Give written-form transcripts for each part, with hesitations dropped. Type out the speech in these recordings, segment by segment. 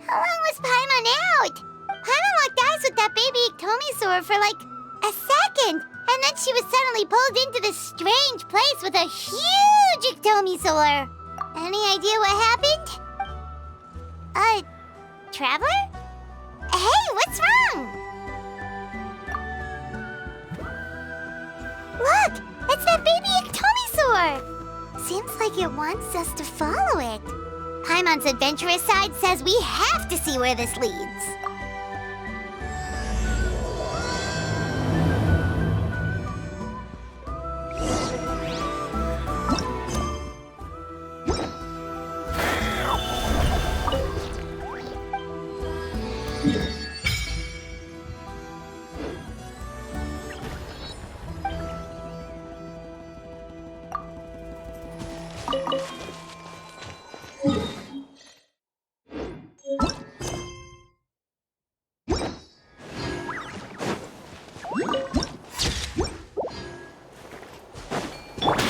How long was Paimon out? Paimon locked eyes with that baby Iktomisaur for like a second, and then she was suddenly pulled into this strange place with a huge Iktomisaur. Any idea what happened? Traveler? Hey, what's wrong? Look, it's that baby Iktomisaur. Seems like it wants us to follow it. Paimon's adventurous side says we have to see where this leads.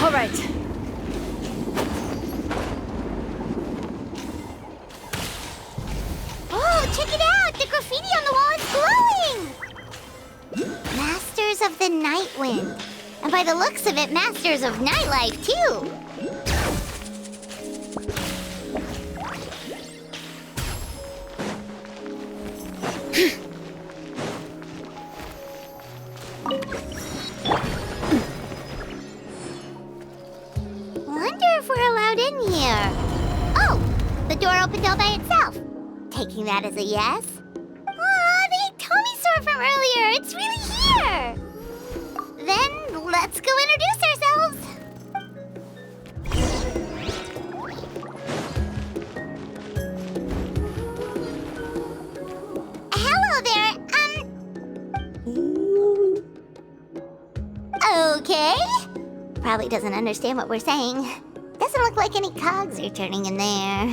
All right. Oh, check it out! The graffiti on the wall is glowing! Masters of the Night Wind. And by the looks of it, Masters of Nightlife, too. Wonder if we're allowed in here. Oh, the door opened all by itself. Taking that as a yes. Aw, the Iktomisaur from earlier. It's really here. Then let's go introduce ourselves. Hello there. Okay. Probably doesn't understand what we're saying. Doesn't look like any cogs are turning in there.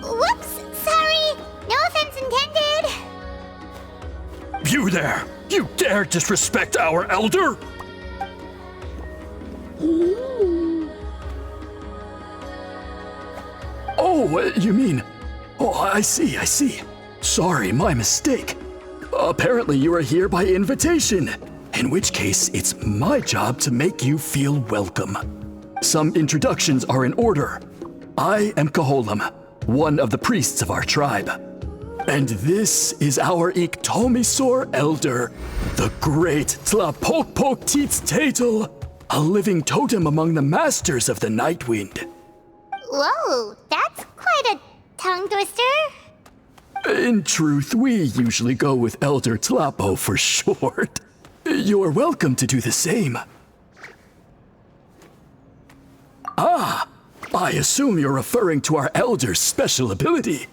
Whoops, sorry. No offense intended. You there! You dare disrespect our elder? Oh, you mean... Oh, I see. Sorry, my mistake. Apparently you are here by invitation. In which case, it's my job to make you feel welcome. Some introductions are in order. I am Koholam, one of the priests of our tribe. And this is our Iktomisaur elder, the great Tlapokpokteets-Tatel, a living totem among the masters of the Night Wind. Whoa, that's quite a tongue twister. In truth, we usually go with Elder Tlapo for short. You're welcome to do the same. Ah, I assume you're referring to our elder's special ability.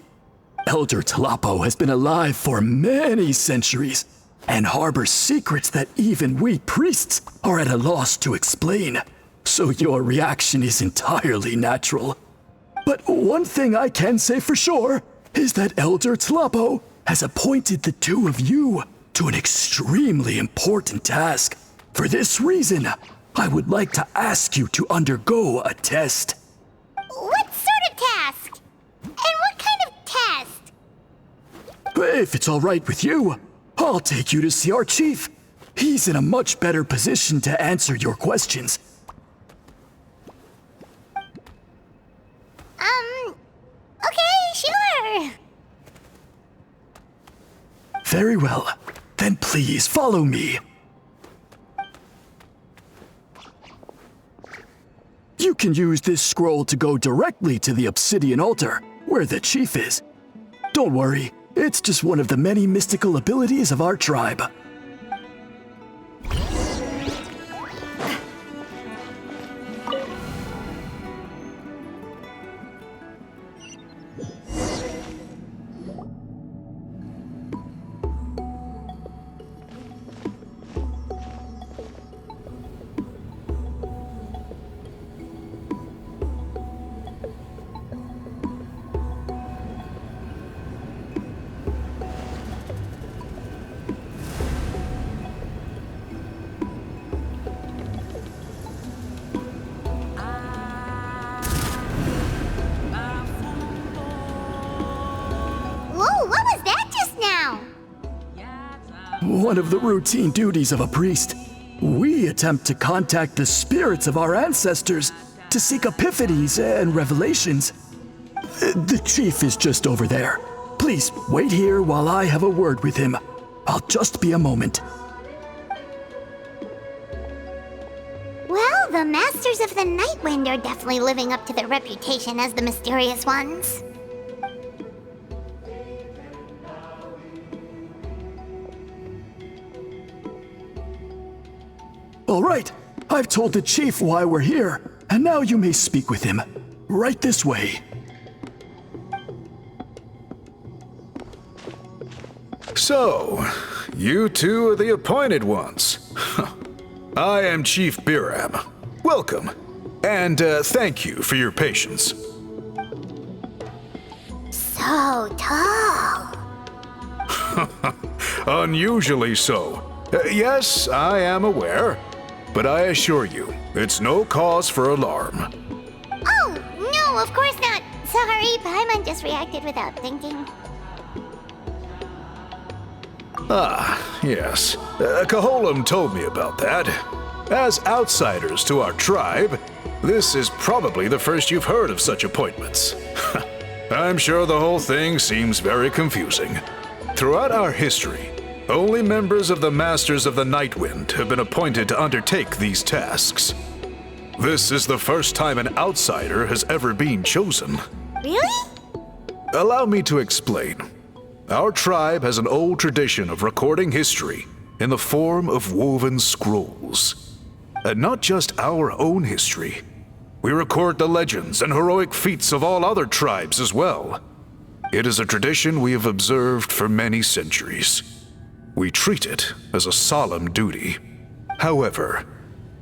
Elder Tlapo has been alive for many centuries and harbors secrets that even we priests are at a loss to explain. So your reaction is entirely natural. But one thing I can say for sure is that Elder Tlapo has appointed the two of you to an extremely important task. For this reason, I would like to ask you to undergo a test. What sort of task? And what kind of test? If it's all right with you, I'll take you to see our chief. He's in a much better position to answer your questions. Okay, sure. Very well. Then please follow me. You can use this scroll to go directly to the obsidian altar, where the chief is. Don't worry, it's just one of the many mystical abilities of our tribe. Whoa, what was that just now? One of the routine duties of a priest. We attempt to contact the spirits of our ancestors to seek epiphanies and revelations. The chief is just over there. Please wait here while I have a word with him. I'll just be a moment. Well, the Masters of the Night Wind are definitely living up to their reputation as the mysterious ones. All right, I've told the chief why we're here, and now you may speak with him. Right this way. So, you two are the appointed ones. I am Chief Biram. Welcome, and thank you for your patience. So tall. Unusually so. Yes, I am aware, but I assure you, it's no cause for alarm. Oh, no, of course not. Sorry, Paimon just reacted without thinking. Ah, yes. Kaholam told me about that. As outsiders to our tribe, this is probably the first you've heard of such appointments. I'm sure the whole thing seems very confusing. Throughout our history, only members of the Masters of the Night Wind have been appointed to undertake these tasks. This is the first time an outsider has ever been chosen. Really? Allow me to explain. Our tribe has an old tradition of recording history in the form of woven scrolls. And not just our own history. We record the legends and heroic feats of all other tribes as well. It is a tradition we have observed for many centuries. We treat it as a solemn duty. However,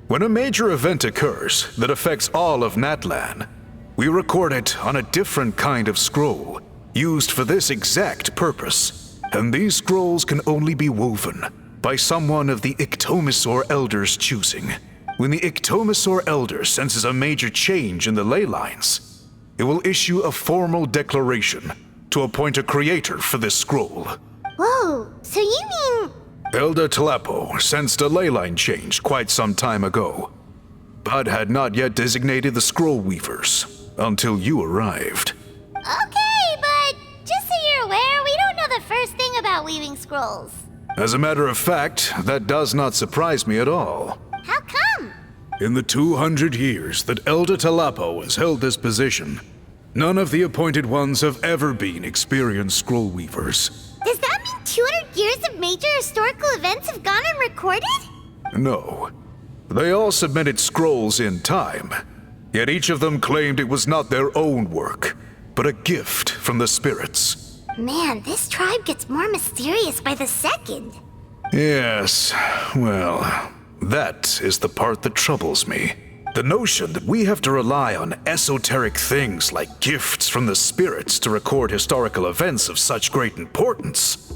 when a major event occurs that affects all of Natlan, we record it on a different kind of scroll, used for this exact purpose. And these scrolls can only be woven by someone of the Iktomisor Elder's choosing. When the Iktomisor Elder senses a major change in the ley lines, it will issue a formal declaration to appoint a creator for this scroll. Whoa, so you mean... Elder Tlapo sensed a ley line change quite some time ago, but had not yet designated the scroll weavers until you arrived. Okay, but just so you're aware, we don't know the first thing about weaving scrolls. As a matter of fact, that does not surprise me at all. How come? In the 200 years that Elder Tlapo has held this position, none of the appointed ones have ever been experienced scroll weavers. Does that mean 200 years of major historical events have gone unrecorded? No. They all submitted scrolls in time, yet each of them claimed it was not their own work, but a gift from the spirits. Man, this tribe gets more mysterious by the second. Yes, well, that is the part that troubles me. The notion that we have to rely on esoteric things like gifts from the spirits to record historical events of such great importance.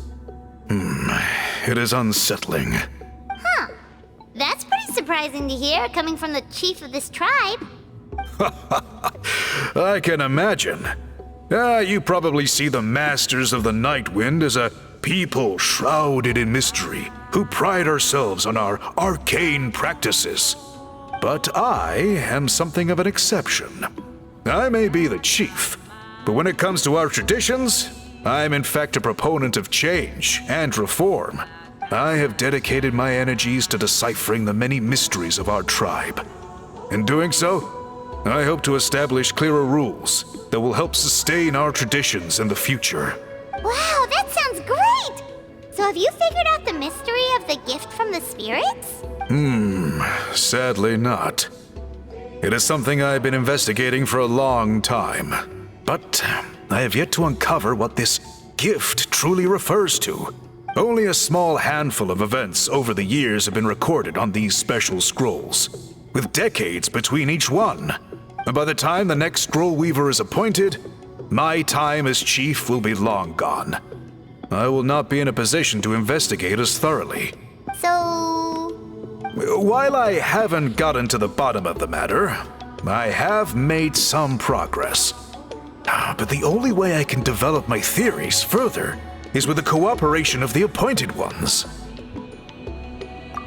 It is unsettling. That's pretty surprising to hear, coming from the chief of this tribe. I can imagine. You probably see the Masters of the Night Wind as a people shrouded in mystery, who pride ourselves on our arcane practices. But I am something of an exception. I may be the chief, but when it comes to our traditions, I am in fact a proponent of change and reform. I have dedicated my energies to deciphering the many mysteries of our tribe. In doing so, I hope to establish clearer rules that will help sustain our traditions in the future. Wow, that sounds great! So have you figured out the mystery of the gift from the spirits? Sadly not. It is something I've been investigating for a long time, but I have yet to uncover what this gift truly refers to. Only a small handful of events over the years have been recorded on these special scrolls, with decades between each one. And by the time the next scroll weaver is appointed, my time as chief will be long gone. I will not be in a position to investigate as thoroughly. So... While I haven't gotten to the bottom of the matter, I have made some progress. But the only way I can develop my theories further is with the cooperation of the appointed ones.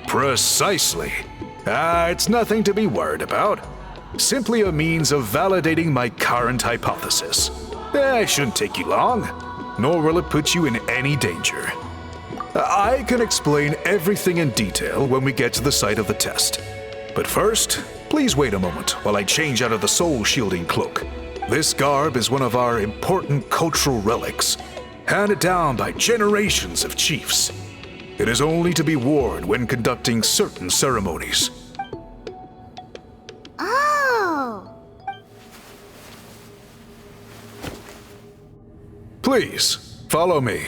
Precisely. It's nothing to be worried about. Simply a means of validating my current hypothesis. It shouldn't take you long, nor will it put you in any danger. I can explain everything in detail when we get to the site of the test. But first, please wait a moment while I change out of the soul-shielding cloak. This garb is one of our important cultural relics, handed down by generations of chiefs. It is only to be worn when conducting certain ceremonies. Oh! Please, follow me.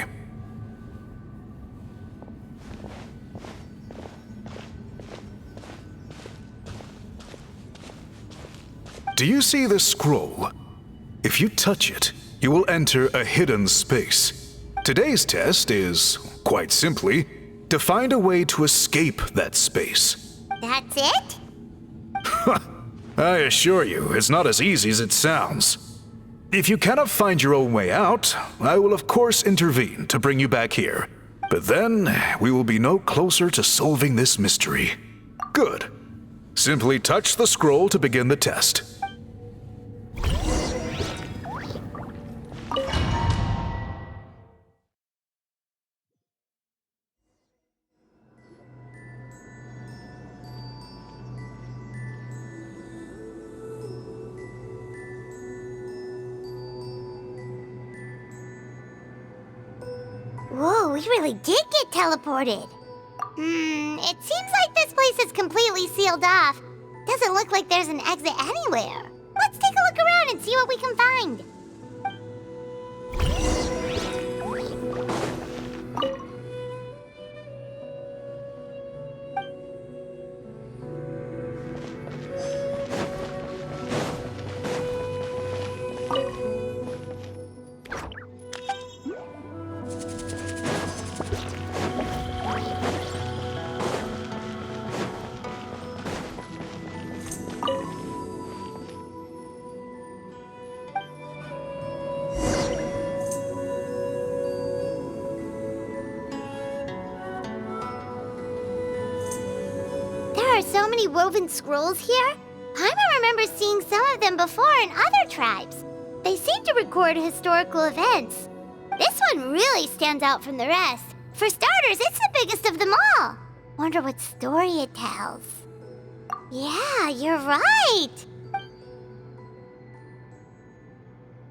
Do you see this scroll? If you touch it, you will enter a hidden space. Today's test is, quite simply, to find a way to escape that space. That's it? I assure you, it's not as easy as it sounds. If you cannot find your own way out, I will of course intervene to bring you back here. But then, we will be no closer to solving this mystery. Good. Simply touch the scroll to begin the test. Whoa, we really did get teleported. It seems like this place is completely sealed off. Doesn't look like there's an exit anywhere. Let's take a look around and see what we can find. There are so many woven scrolls here. I remember seeing some of them before in other tribes. They seem to record historical events. This one really stands out from the rest. For starters, it's the biggest of them all. Wonder what story it tells. Yeah, you're right.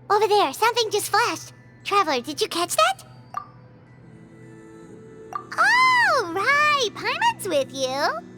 Over there, something just flashed. Traveler, did you catch that? Oh, right. Paimon's with you.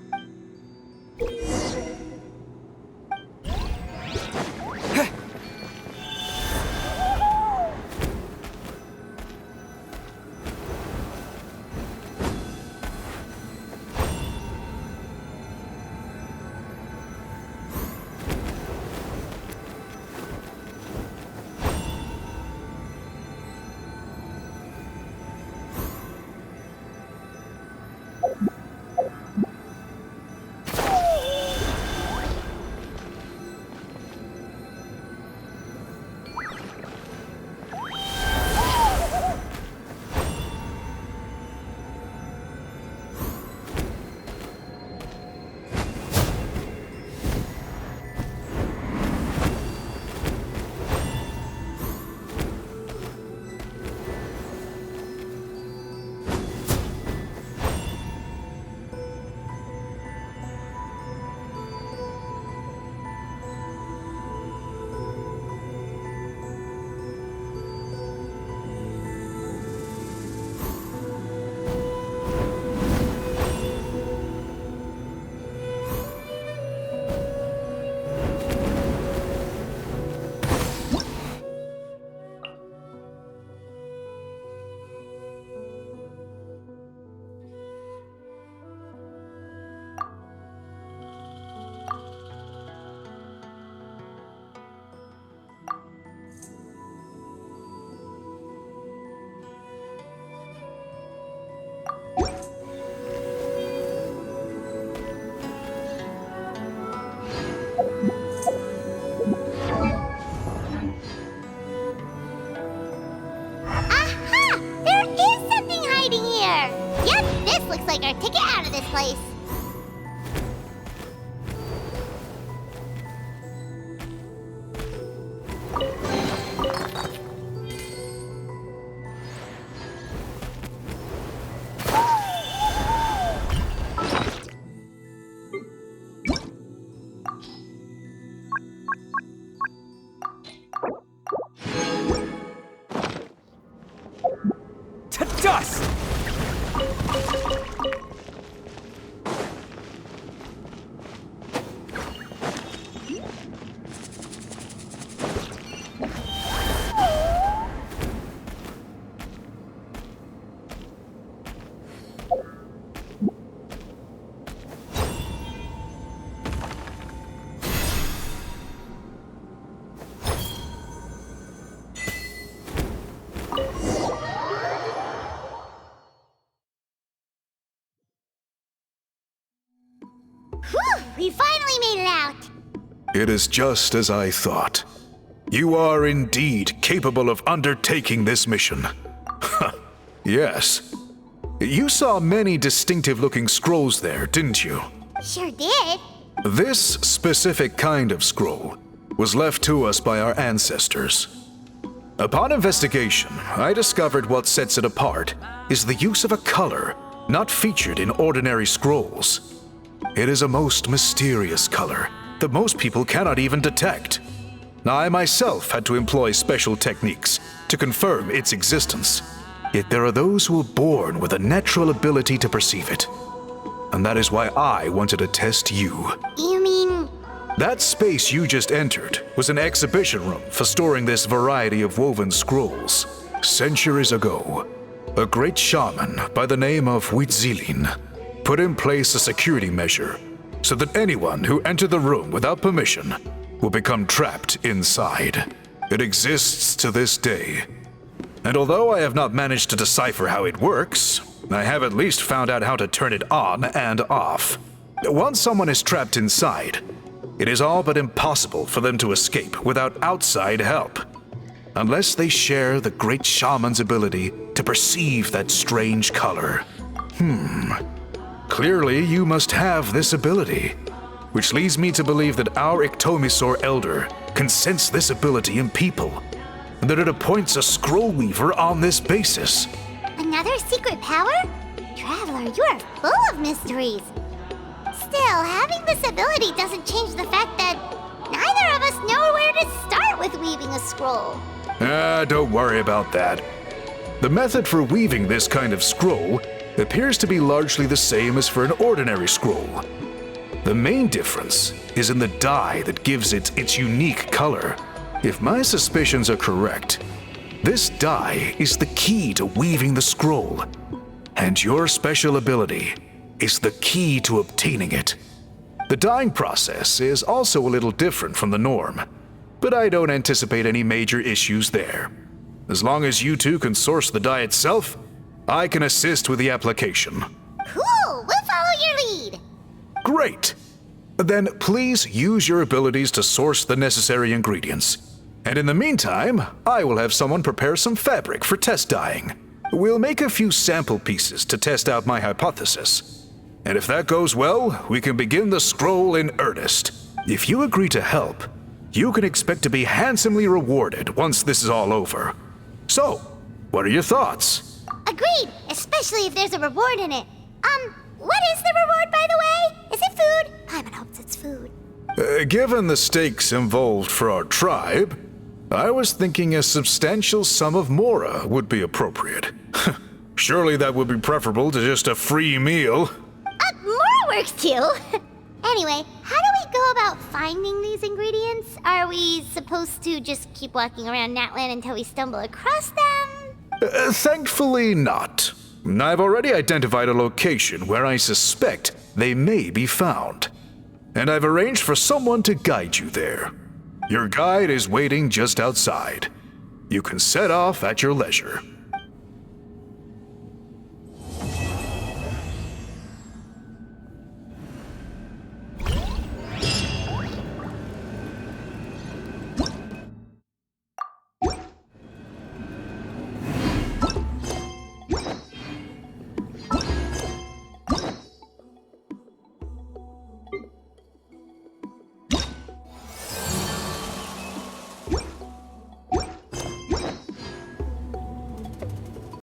Yep, this looks like our ticket out of this place. To dust! Whew, we finally made it out. It is just as I thought. You are indeed capable of undertaking this mission. Yes. You saw many distinctive-looking scrolls there, didn't you? Sure did. This specific kind of scroll was left to us by our ancestors. Upon investigation, I discovered what sets it apart is the use of a color not featured in ordinary scrolls. It is a most mysterious color that most people cannot even detect. I myself had to employ special techniques to confirm its existence. Yet there are those who are born with a natural ability to perceive it. And that is why I wanted to test you. You mean... That space you just entered was an exhibition room for storing this variety of woven scrolls. Centuries ago, a great shaman by the name of Huitzilin put in place a security measure so that anyone who entered the room without permission will become trapped inside. It exists to this day. And although I have not managed to decipher how it works, I have at least found out how to turn it on and off. Once someone is trapped inside, it is all but impossible for them to escape without outside help, unless they share the great shaman's ability to perceive that strange color. Clearly, you must have this ability, which leads me to believe that our Ictomisaur Elder can sense this ability in people, and that it appoints a scroll weaver on this basis. Another secret power? Traveler, you are full of mysteries. Still, having this ability doesn't change the fact that neither of us know where to start with weaving a scroll. Don't worry about that. The method for weaving this kind of scroll appears to be largely the same as for an ordinary scroll. The main difference is in the dye that gives it its unique color. If my suspicions are correct, this dye is the key to weaving the scroll, and your special ability is the key to obtaining it. The dyeing process is also a little different from the norm, but I don't anticipate any major issues there. As long as you two can source the dye itself, I can assist with the application. Cool, we'll follow your lead. Great! Then please use your abilities to source the necessary ingredients. And in the meantime, I will have someone prepare some fabric for test dyeing. We'll make a few sample pieces to test out my hypothesis. And if that goes well, we can begin the scroll in earnest. If you agree to help, you can expect to be handsomely rewarded once this is all over. So, what are your thoughts? Agreed, especially if there's a reward in it. What is the reward, by the way? Is it food? Paimon hopes it's food. Given the stakes involved for our tribe, I was thinking a substantial sum of mora would be appropriate. Surely that would be preferable to just a free meal. More works too. Anyway, how do we go about finding these ingredients? Are we supposed to just keep walking around Natlan until we stumble across them? Thankfully not. I've already identified a location where I suspect they may be found. And I've arranged for someone to guide you there. Your guide is waiting just outside. You can set off at your leisure.